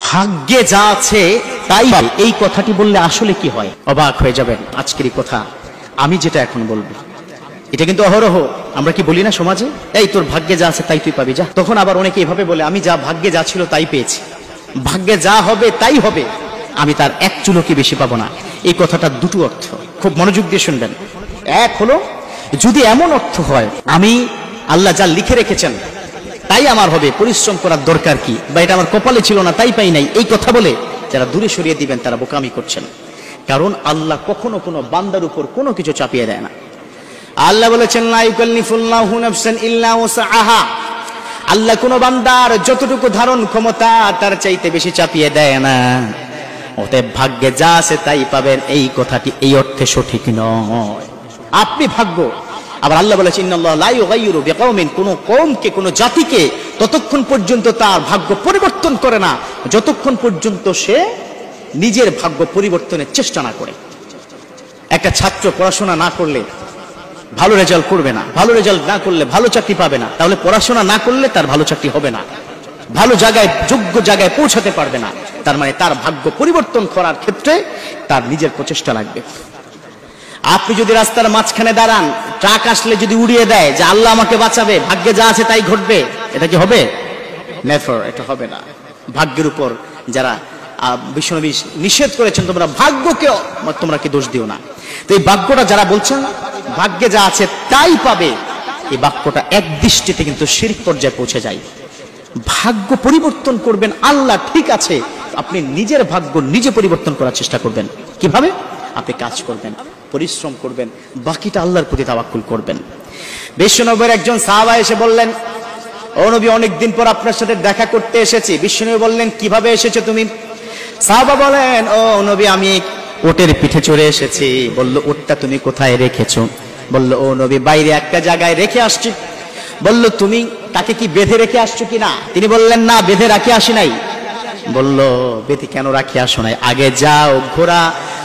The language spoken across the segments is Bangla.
ভাগ্যে যা আছে তাই এই কথাটি বললে আসলে কি হয়? অবাক হয়ে যাবেন। আজকের এই কথা আমি যেটা এখন বলবো এটা কিন্তু অহরহ আমরা কি বলি না সমাজে, এই তোর ভাগ্যে যা আছে তাই তুই পাবি যা। তখন আবার অনেকে এভাবে বলে, আমি যা ভাগ্যে যা ছিল তাই পেয়েছি, ভাগ্যে যা হবে তাই হবে, আমি তার এক চুলো কি বেশি পাবো না। এই কথাটা দুটো অর্থ, খুব মনোযোগ দিয়ে শুনবেন। এক হলো যদি এমন অর্থ হয় আমি আল্লাহ যা লিখে রেখেছেন তাই আমার হবে, পরিশ্রম করার দরকার কি, বা এটা আমার কপালে ছিল না তাই পাই নাই, এই কথা বলে যারা দূরে সরিয়ে দিবেন তারা বোকামি করছেন। কারণ আল্লাহ কখনো কোনো বান্দার উপর কোনো কিছু চাপিয়ে দেয় না। আল্লাহ বলেছেন লা ইউকাল্লিফুল্লাহু নাফসান ইল্লা ওয়াসআহা, আল্লাহ কোন বান্দার যতটুকু ধারণ ক্ষমতা তার চাইতে বেশি চাপিয়ে দেয় না। অতএব ভাগ্যে যা আছে তাই পাবেন, এই কথাটি এই অর্থে সঠিক নয়। আপনি ভাগ্য, আবার আল্লাহ বলেছেন ইন্নাল্লাহা লা ইউগাইয়িরু বিকাওমিন, কোন কওমকে কোন জাতিকে ততক্ষণ পর্যন্ত তার ভাগ্য পরিবর্তন করে না যতক্ষণ পর্যন্ত সে নিজের ভাগ্য পরিবর্তনের চেষ্টা না করে। একটা ছাত্র পড়াশোনা না করলে ভালো রেজাল্ট করবে না, ভালো রেজাল্ট না করলে ভালো চাকরি পাবে না, তাহলে পড়াশোনা না করলে তার ভালো চাকরি হবে না, ভালো জায়গায় যোগ্য জায়গায় পৌঁছাতে পারবে না। তার মানে তার ভাগ্য পরিবর্তন করার ক্ষেত্রে তার নিজের প্রচেষ্টা লাগবে। আপনি যদি রাস্তার মাঝখানে দাঁড়ান, ট্রাক আসলে যদি উড়িয়ে দেয় যে আল্লাহ আমাকে বাঁচাবে, ভাগ্যে যা আছে তাই ঘটবে, এটা কি হবে? নেভার, এটা হবে না। ভাগ্যের উপর যারা বিশ্বনবী নিষেধ করেছেন তোমরা ভাগ্যকে তোমরা কি দোষ দিও না, তো এই বাক্যটা যারা বলছেন ভাগ্যে যা আছে তাই পাবে, এই বাক্যটা এক দৃষ্টিতে কিন্তু শিরক পর্যায়ে পৌঁছে যায়। ভাগ্য পরিবর্তন করবেন আল্লাহ, ঠিক আছে, আপনি নিজের ভাগ্য নিজে পরিবর্তন করার চেষ্টা করবেন। কিভাবে? আপনি কাজ করবেন, পরিশ্রম করবেন, বাকিটা আল্লাহর প্রতি তাওয়াক্কুল করবেন। বিশ্বনবীর একজন সাহাবা এসে বললেন, ও নবী অনেকদিন পর আপনার সাথে দেখা করতে এসেছি। বিশ্বনবী বললেন, কিভাবে এসেছো তুমি? সাহাবা বলেন, ও নবী আমি ওটের পিঠে চড়ে এসেছি। বলল, ওটটা তুমি কোথায় রেখেছো? বলল, ও নবী বাইরে একটা জায়গায় রেখে আসছি। বলল, তুমি তাকে কি বেঁধে রেখে আসছো কিনা? তিনি বললেন, না, বেঁধে রাখি আসি নাই। বলল, বেঁধে কেন রাখি আসো নাই? আগে যাও, ঘোড়া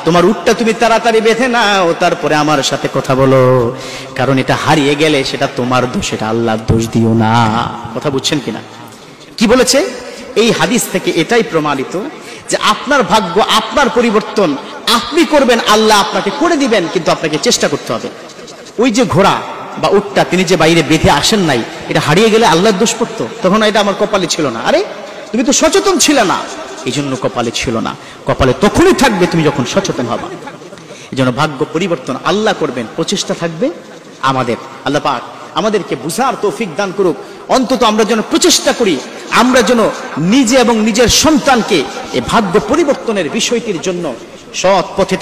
তোমার উটটা তুমি তাড়াতাড়ি বেঁধে নাও, তারপরে আমার সাথে কথা বলো, কারণ এটা হারিয়ে গেলে সেটা তোমার দোষ, এটা আল্লাহর দোষ দিও না। কথা বুঝছেন কিনা? কি বলেছে? এই হাদিস থেকে এটাই প্রমাণিত যে আপনার ভাগ্য, আপনার পরিবর্তন আপনি করবেন, আল্লাহ আপনাকে করে দিবেন, কিন্তু আপনাকে চেষ্টা করতে হবে। ওই যে ঘোড়া বা উটটা তিনি যে বাইরে বেঁধে আসেন নাই, এটা হারিয়ে গেলে আল্লাহর দোষ পড়তো, তখন এটা আমার কপালে ছিল না। আরে তুমি তো সচেতন ছিলে না, এই জন্য কপালে ছিল না। কপালে তখনই থাকবে তুমি যখন সচেতন হবা। এই জন্য ভাগ্য পরিবর্তন আল্লাহ করবেন, প্রচেষ্টা থাকবে আমাদের। আল্লাহ পাক আমাদেরকে বুঝার তৌফিক দান করুক। অন্তত আমরা যেন প্রচেষ্টা করি, আমরা যেন নিজে এবং নিজের সন্তানকে এই ভাগ্য পরিবর্তনের বিষয়টির জন্য সৎ পথে